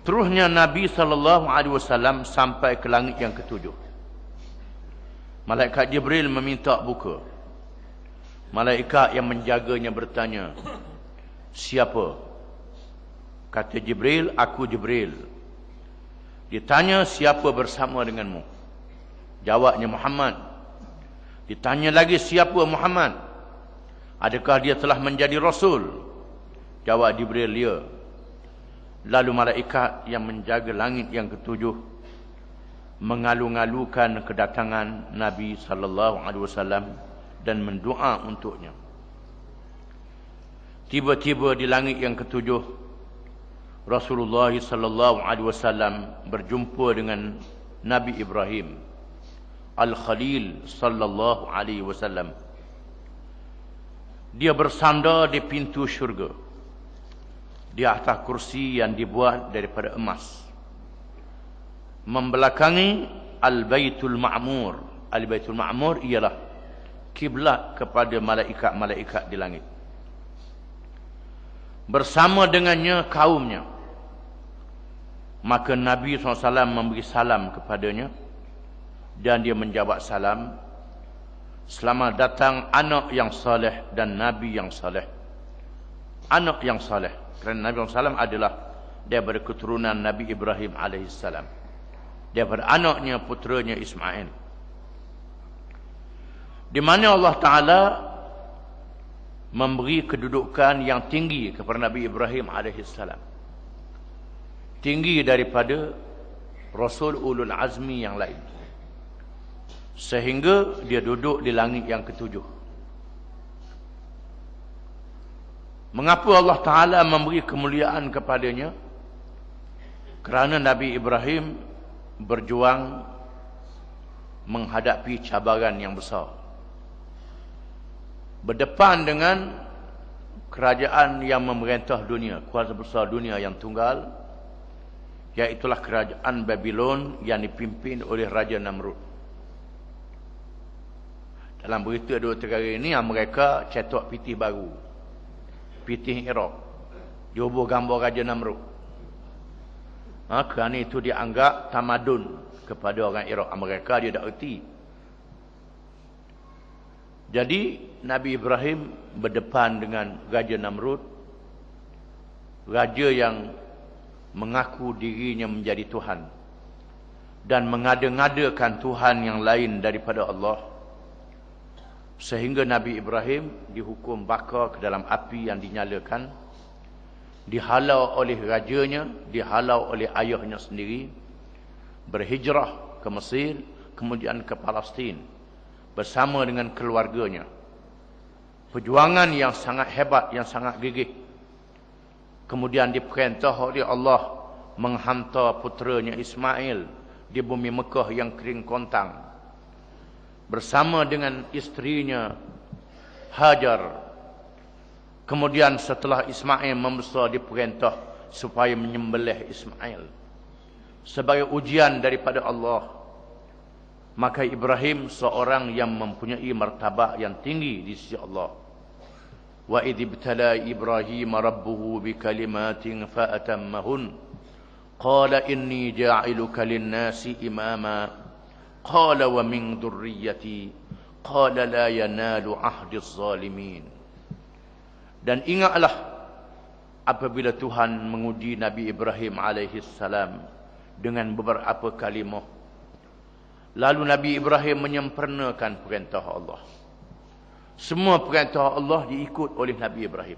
Terusnya Nabi SAW sampai ke langit yang ketujuh. Malaikat Jibril meminta buka. Malaikat yang menjaganya bertanya, siapa? Kata Jibril, aku Jibril. Ditanya, siapa bersama denganmu? Jawabnya, Muhammad. Ditanya lagi, siapa Muhammad? Adakah dia telah menjadi Rasul? Jawab Jibril, ya. Lalu malaikat yang menjaga langit yang ketujuh mengalu-ngalukan kedatangan Nabi SAW dan mendoa untuknya. Tiba-tiba di langit yang ketujuh, Rasulullah SAW berjumpa dengan Nabi Ibrahim Al-Khalil SAW. Dia bersandar di pintu syurga, di atas kursi yang dibuat daripada emas, membelakangi Al-Baitul Ma'mur. Al-Baitul Ma'mur ialah kiblat kepada malaikat-malaikat di langit. Bersama dengannya kaumnya. Maka Nabi SAW memberi salam kepadanya, dan dia menjawab salam, selamat datang anak yang saleh dan Nabi yang saleh. Anak yang saleh, kerana Nabi SAW adalah daripada keturunan Nabi Ibrahim AS, daripada anaknya, puteranya Ismail, di mana Allah Ta'ala memberi kedudukan yang tinggi kepada Nabi Ibrahim AS, tinggi daripada Rasul Ulul Azmi yang lain, sehingga dia duduk di langit yang ketujuh. Mengapa Allah Ta'ala memberi kemuliaan kepadanya? Kerana Nabi Ibrahim berjuang menghadapi cabaran yang besar, berdepan dengan kerajaan yang memerintah dunia, kuasa besar dunia yang tunggal, iaitulah kerajaan Babylon yang dipimpin oleh Raja Namrud. Dalam berita 2-3 hari ini, mereka cetak pitih baru, pitih Iraq, dihubung gambar Raja Namrud. Kerana itu dianggap tamadun kepada orang Iraq. Mereka dia tak erti. Jadi Nabi Ibrahim berdepan dengan Raja Namrud, raja yang mengaku dirinya menjadi Tuhan dan mengada-ngadakan Tuhan yang lain daripada Allah, sehingga Nabi Ibrahim dihukum bakar ke dalam api yang dinyalakan, dihalau oleh rajanya, dihalau oleh ayahnya sendiri, berhijrah ke Mesir, kemudian ke Palestin bersama dengan keluarganya. Perjuangan yang sangat hebat, yang sangat gigih. Kemudian diperintah oleh Allah menghantar puteranya Ismail di bumi Mekah yang kering kontang, bersama dengan isterinya Hajar. Kemudian setelah Ismail membesar, diperintah supaya menyembelih Ismail sebagai ujian daripada Allah. Maka Ibrahim seorang yang mempunyai martabat yang tinggi di sisi Allah. Wa idh ibtala Ibrahim rabbuhu bikalimatin fa'atammahun qala inni ja'iluka lin-nasi imama qala wa min dhurriyyati qala la yanalu ahdi az-zalimin. Dan ingatlah apabila Tuhan menguji Nabi Ibrahim alaihissalam dengan beberapa kalimah, lalu Nabi Ibrahim menyempurnakan perintah Allah. Semua perintah Allah diikut oleh Nabi Ibrahim.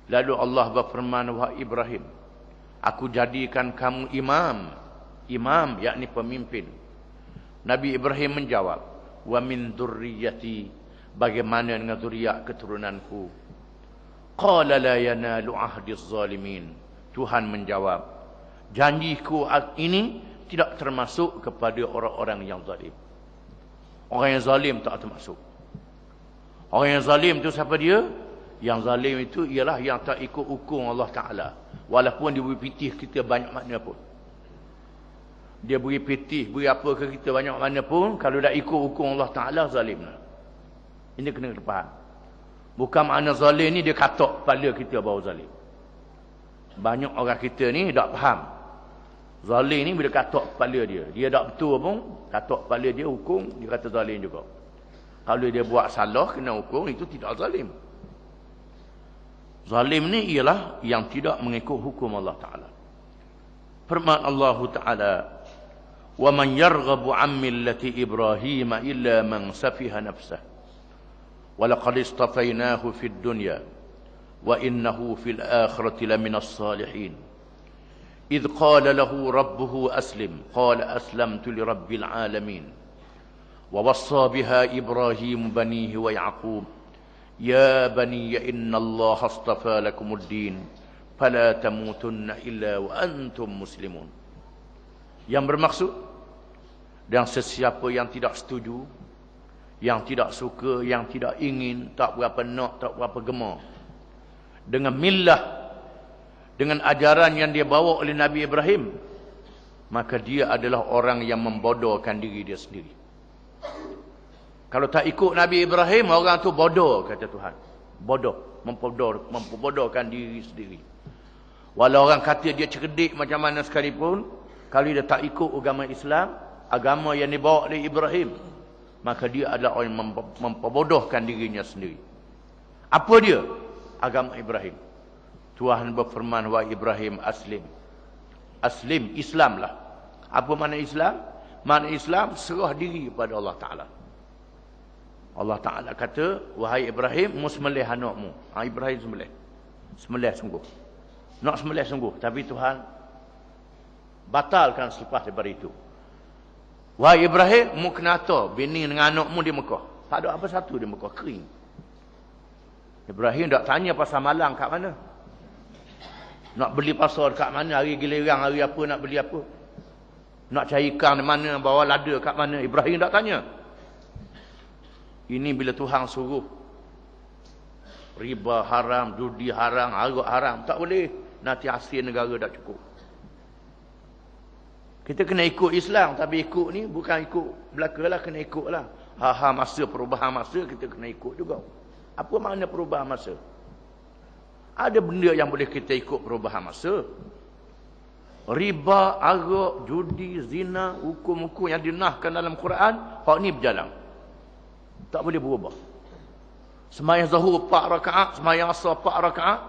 Lalu Allah berfirman, wahai Ibrahim, aku jadikan kamu imam. Imam yakni pemimpin. Nabi Ibrahim menjawab, wa min dhurriyyati, bagaimana dengan zuriat keturunanku? Qala la yanalu ahdi az-zalimin. Tuhan menjawab, janjiku ini tidak termasuk kepada orang-orang yang zalim. Orang yang zalim tak termasuk. Orang yang zalim itu siapa dia? Yang zalim itu ialah yang tak ikut hukum Allah Ta'ala. Walaupun dia beri pitih kita banyak mana pun. Dia beri pitih, beri apa ke kita banyak mana pun, kalau tak ikut hukum Allah Ta'ala, zalim. Ini kena faham. Bukan makna zalim ni dia katok kepala kita bahawa zalim. Banyak orang kita ni tak faham. Zalim ni bila katok kepala dia. Dia tak betul pun, katok kepala dia hukum, dia kata zalim juga. Kalau dia buat salah, kena hukum, itu tidak zalim. Zalim ni ialah yang tidak mengikut hukum Allah Ta'ala. Firman Allah Ta'ala, وَمَنْ يَرْغَبُ عَنْ مِلَّةِ إِبْرَاهِيمَ إِلَّا مَنْ سَفِهَ نَفْسَهُ وَلَقَدِ اصْطَفَيْنَاهُ فِي الدُّنْيَا وَإِنَّهُ فِي الْآخِرَةِ لَمِنَ الصَّالِحِينَ إِذْ قَالَ لَهُ رَبُّهُ أَسْلِمْ قَالَ أَسْلَمْتُ لِرَبِّ الْعَالَمِينَ وَوَصَّى بِهَا إِبْرَاهِيمُ بَنِيهِ وَيَعْقُوبُ يَا بَنِيَّ إِنَّ اللَّهَ اصْطَفَى لَكُمُ الدِّينَ فَلَا تَمُوتُنَّ إِلَّا وَأَنْتُمْ مُسْلِمُونَ. Yang bermaksud, dan sesiapa yang tidak setuju, yang tidak suka, yang tidak ingin, tak berapa nak, tak berapa gemar dengan millah, dengan ajaran yang dia bawa oleh Nabi Ibrahim, maka dia adalah orang yang membodohkan diri dia sendiri. Kalau tak ikut Nabi Ibrahim, orang tu bodoh, kata Tuhan. Bodoh, memperbodohkan diri sendiri. Walau orang kata dia cerdik macam mana sekalipun, kalau dia tak ikut agama Islam, agama yang dibawa oleh Ibrahim, maka dia adalah orang yang memperbodohkan dirinya sendiri. Apa dia? Agama Ibrahim. Tuhan berfirman, wa Ibrahim aslim. Aslim, Islamlah. Apa makna Islam? Makna Islam, serah diri kepada Allah Ta'ala. Allah Ta'ala kata, wahai Ibrahim, mu sembelih anakmu. Ibrahim sembelih. Sembelih sungguh. Nak sembelih sungguh. Tapi Tuhan batalkan selepas daripada itu. Wahai Ibrahim, mu kena atur bini dengan anakmu di Mekah. Tak ada apa satu di Mekah, kering. Ibrahim tak tanya pasal malang kat mana. Nak beli pasar kat mana, hari giliran, hari apa nak beli apa. Nak cari ikan di mana, bawa lada kat mana. Ibrahim tak tanya. Ini bila Tuhan suruh riba haram, judi haram, arak haram, tak boleh. Nanti hasil negara tak cukup. Kita kena ikut Islam, tapi ikut ni bukan ikut belakalah, kena ikutlah. Masa perubahan masa kita kena ikut juga. Apa makna perubahan masa? Ada benda yang boleh kita ikut perubahan masa. Riba, arak, judi, zina, hukum-hukum yang dinahkan dalam Quran, hak ni berjalan. Tak boleh berubah. Sembahyang zuhur 4 rakaat, sembahyang asar 4 rakaat,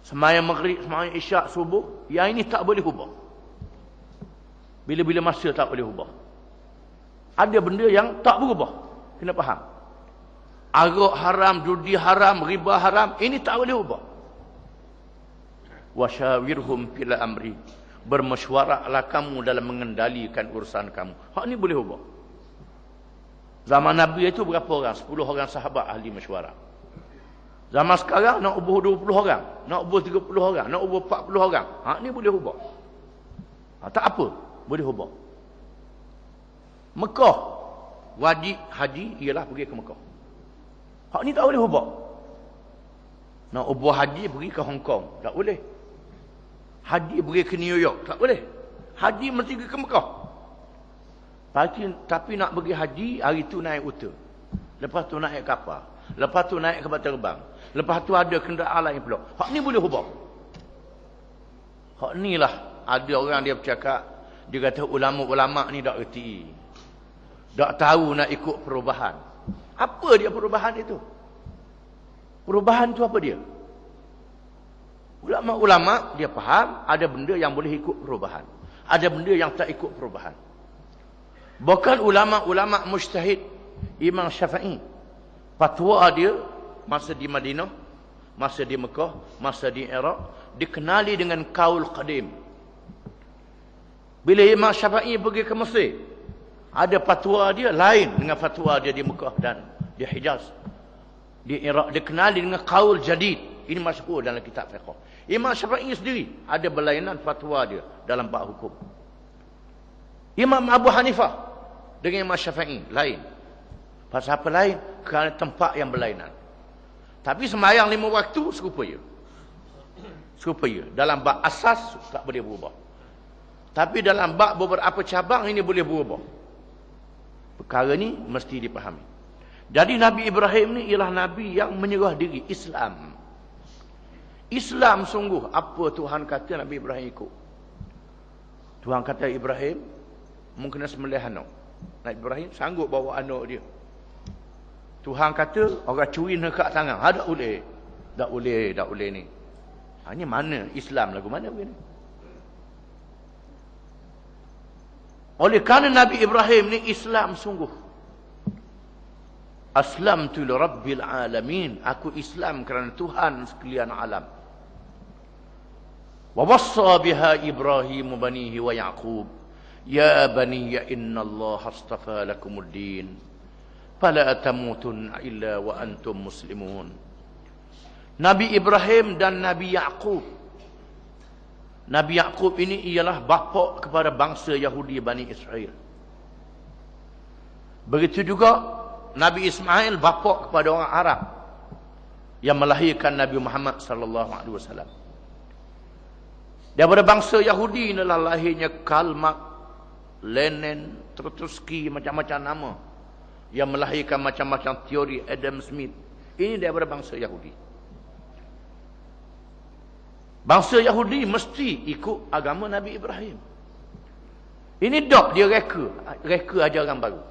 sembahyang maghrib, sembahyang isyak, subuh, yang ini tak boleh ubah. Bila-bila masa tak boleh ubah. Ada benda yang tak berubah. Kena faham. Arak haram, judi haram, riba haram, ini tak boleh ubah. Wasyawirhum fil amri. Bermesyuaratlah kamu dalam mengendalikan urusan kamu. Hak ni boleh ubah. Zaman Nabi itu berapa orang? 10 orang sahabat ahli mesyuarat. Zaman sekarang nak ubah 20 orang, nak ubah 30 orang, nak ubah 40 orang. Hak ni boleh ubah. Tak apa, boleh ubah. Mekah wajib haji ialah pergi ke Mekah. Hak ni tak boleh ubah. Nak ubah haji pergi ke Hong Kong, tak boleh. Haji pergi ke New York, tak boleh. Haji mesti pergi ke Mekah. Tapi nak pergi haji, hari tu naik unta. Lepas tu naik kapal. Lepas tu naik kapal terbang. Lepas tu ada kenderaan lain pula. Hak ni boleh ubah. Hak ni lah. Ada orang dia bercakap, dia kata ulama-ulama ni tak reti. Tak tahu nak ikut perubahan. Apa dia perubahan itu? Perubahan tu apa dia? Ulama-ulama dia faham ada benda yang boleh ikut perubahan. Ada benda yang tak ikut perubahan. Bahkan ulama-ulama mujtahid, Imam Syafi'i, fatwa dia masa di Madinah, masa di Mekah, masa di Iraq, dikenali dengan kaul qadim. Bila Imam Syafi'i pergi ke Mesir, ada fatwa dia lain dengan fatwa dia di Mekah dan di Hijaz. Di Iraq dikenali dengan kaul jadid. Ini masyhur dalam kitab fiqh. Imam Syafi'i sendiri ada berlainan fatwa dia dalam bab hukum. Imam Abu Hanifah dengan Imam Syafi'i lain. Pasal apa lain? Kerana tempat yang berlainan. Tapi sembahyang 5 waktu serupa je. Serupa je. Dalam bab asas tak boleh berubah. Tapi dalam bab beberapa cabang ini boleh berubah. Perkara ni mesti dipahami. Jadi Nabi Ibrahim ni ialah Nabi yang menyerah diri, Islam. Islam sungguh. Apa Tuhan kata Nabi Ibrahim ikut? Tuhan kata Ibrahim, mungkin sembelih anak. Nabi Ibrahim sanggup bawa anak dia. Tuhan kata, orang curi nekat tangan. Tak boleh. Tak boleh ni. Ini mana Islam lagu mana begini? Oleh kerana Nabi Ibrahim ni Islam sungguh. Aslamtu li rabbil alamin. Aku Islam kerana Tuhan sekalian alam. Wa wassa biha Ibrahim banihi wa Yaqub. Ya bani inna Allah astafa lakumud din. Fala tamutun illa wa antum muslimun. Nabi Ibrahim dan Nabi Yaqub. Nabi Yaqub ini ialah bapa kepada bangsa Yahudi Bani Israel. Begitu juga Nabi Ismail bapa kepada orang Arab yang melahirkan Nabi Muhammad sallallahu alaihi wasallam. Daripada bangsa Yahudi inilah lahirnya Karl Marx, Lenin, Trotsky, macam-macam nama yang melahirkan macam-macam teori Adam Smith. Ini daripada bangsa Yahudi. Bangsa Yahudi mesti ikut agama Nabi Ibrahim. Ini dok dia reka ajaran baru.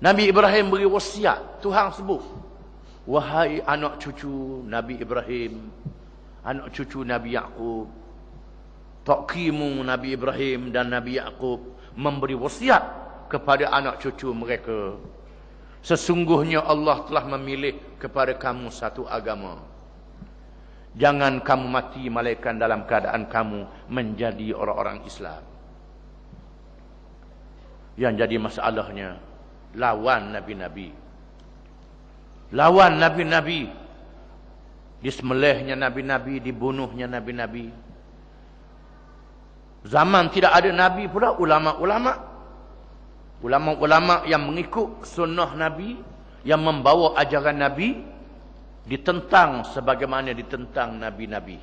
Nabi Ibrahim beri wasiat. Tuhan sebut, wahai anak cucu Nabi Ibrahim, anak cucu Nabi Yaqub, takimu Nabi Ibrahim dan Nabi Yaqub memberi wasiat kepada anak cucu mereka. Sesungguhnya Allah telah memilih kepada kamu satu agama. Jangan kamu mati malaikat dalam keadaan kamu menjadi orang-orang Islam. Yang jadi masalahnya, lawan Nabi-Nabi. Lawan Nabi-Nabi. Disembelihnya Nabi-Nabi, dibunuhnya Nabi-Nabi. Zaman tidak ada Nabi pula, ulama-ulama yang mengikut sunnah Nabi, yang membawa ajaran Nabi, ditentang sebagaimana ditentang Nabi-Nabi.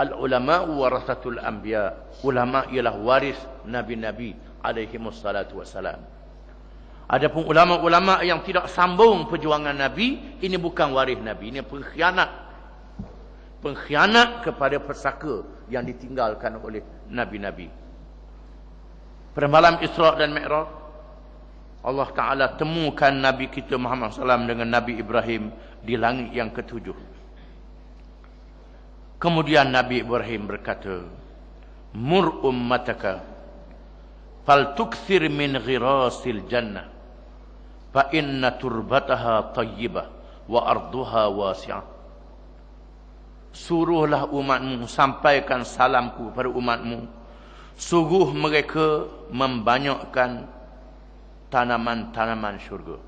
Al-ulama warasatul anbiya. Ulama ialah waris Nabi-Nabi alaihimussalatu wassalam. Adapun ulama-ulama yang tidak sambung perjuangan Nabi, ini bukan waris Nabi, ini pengkhianat. Pengkhianat kepada pesaka yang ditinggalkan oleh Nabi-Nabi. Pada malam Isra' dan Mi'raj, Allah Ta'ala temukan Nabi kita Muhammad SAW dengan Nabi Ibrahim di langit yang ketujuh. Kemudian Nabi Ibrahim berkata, mur ummataka fal tukthir min ghirasil jannah fa inna turbataha tayyibah wa arduha wasi'ah. Suruhlah umatmu, sampaikan salamku kepada umatmu, suruh mereka membanyakkan tanaman-tanaman syurga.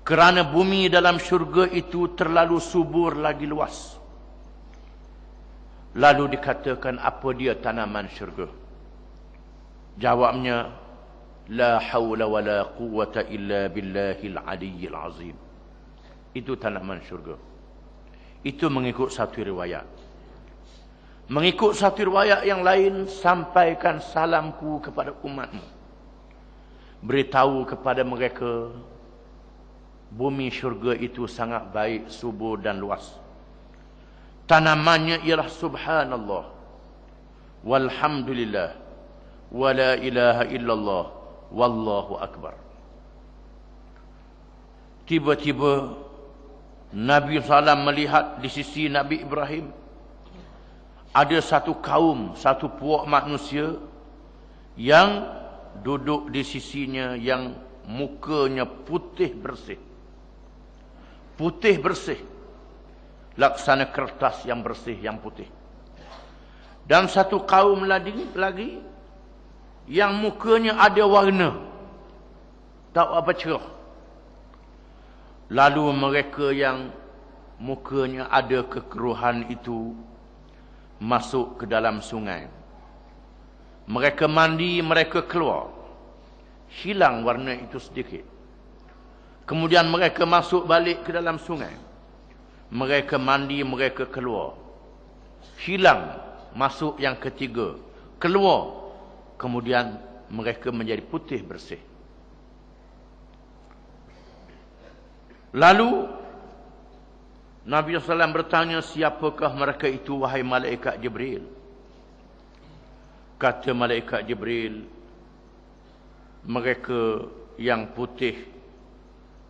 Kerana bumi dalam syurga itu terlalu subur lagi luas. Lalu dikatakan, apa dia tanaman syurga? Jawabnya, la hawla wa la quwwata illa billahil aliyyil azim. Itu tanaman syurga. Itu mengikut satu riwayat. Mengikut satu riwayat yang lain, sampaikan salamku kepada umatmu. Beritahu kepada mereka, bumi syurga itu sangat baik, subur dan luas. Tanamannya ialah subhanallah, walhamdulillah, wa la ilaha illallah, wallahu akbar. Tiba-tiba Nabi SAW melihat di sisi Nabi Ibrahim ada satu kaum, satu puak manusia yang duduk di sisinya, yang mukanya putih bersih. Putih bersih, laksana kertas yang bersih, yang putih. Dan satu kaum lagi yang mukanya ada warna, tak apa cerah. Lalu mereka yang mukanya ada kekeruhan itu masuk ke dalam sungai. Mereka mandi, mereka keluar. Hilang warna itu sedikit. Kemudian mereka masuk balik ke dalam sungai. Mereka mandi, mereka keluar. Hilang, masuk yang ketiga. Keluar. Kemudian mereka menjadi putih bersih. Lalu Nabi SAW bertanya, siapakah mereka itu wahai malaikat Jibril? Kata malaikat Jibril, mereka yang putih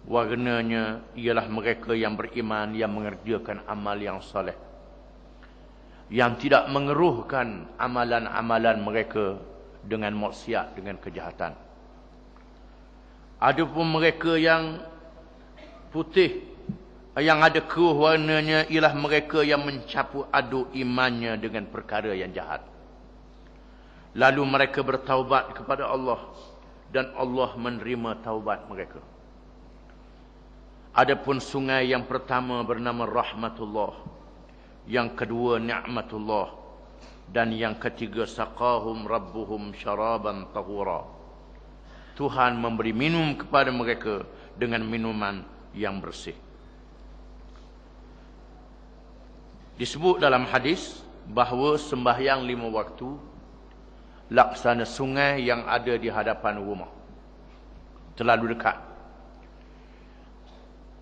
warnanya ialah mereka yang beriman, yang mengerjakan amal yang soleh, yang tidak mengeruhkan amalan-amalan mereka dengan maksiat, dengan kejahatan. Adapun mereka yang putih, yang ada keruh warnanya, ialah mereka yang mencampur aduk imannya dengan perkara yang jahat. Lalu mereka bertaubat kepada Allah dan Allah menerima taubat mereka. Adapun sungai yang pertama bernama Rahmatullah, yang kedua Ni'matullah, dan yang ketiga saqahum rabbuhum syaraban tahura. Tuhan memberi minum kepada mereka dengan minuman yang bersih. Disebut dalam hadis bahawa sembahyang 5 waktu laksana sungai yang ada di hadapan rumah. Terlalu dekat.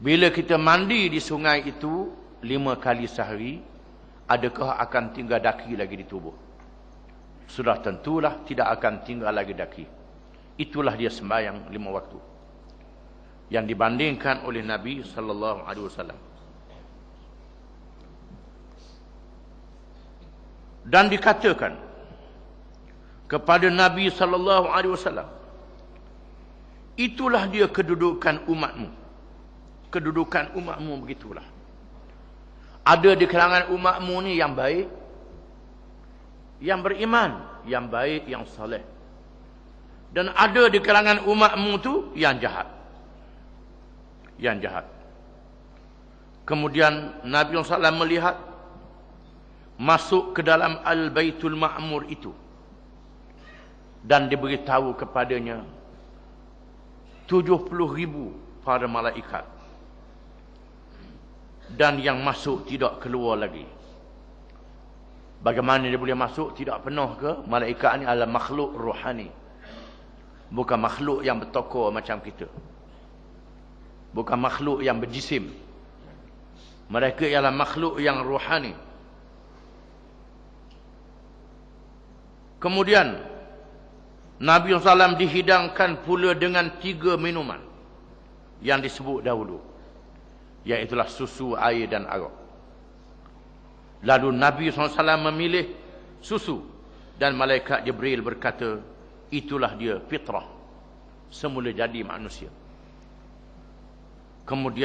Bila kita mandi di sungai itu 5 kali sehari, adakah akan tinggal daki lagi di tubuh? Sudah tentulah tidak akan tinggal lagi daki. Itulah dia sembahyang 5 waktu yang dibandingkan oleh Nabi sallallahu alaihi wasallam. Dan dikatakan kepada Nabi sallallahu alaihi wasallam, itulah dia kedudukan umatmu. Kedudukan umatmu begitulah. Ada di kalangan umatmu ni yang baik, yang beriman, yang baik, yang soleh. Dan ada di kalangan umatmu tu yang jahat. Yang jahat. Kemudian Nabi SAW melihat masuk ke dalam Al-Baitul Ma'mur itu. Dan diberitahu kepadanya 70,000 para malaikat. Dan yang masuk tidak keluar lagi. Bagaimana dia boleh masuk? Tidak penuh ke? Malaikat ni adalah makhluk rohani. Bukan makhluk yang bertokor macam kita. Bukan makhluk yang berjisim. Mereka ialah makhluk yang rohani. Kemudian Nabi SAW dihidangkan pula dengan 3 minuman yang disebut dahulu, iaitulah susu, air dan arak. Lalu Nabi SAW memilih susu, dan malaikat Jibril berkata, itulah dia fitrah, semula jadi manusia. Kemudian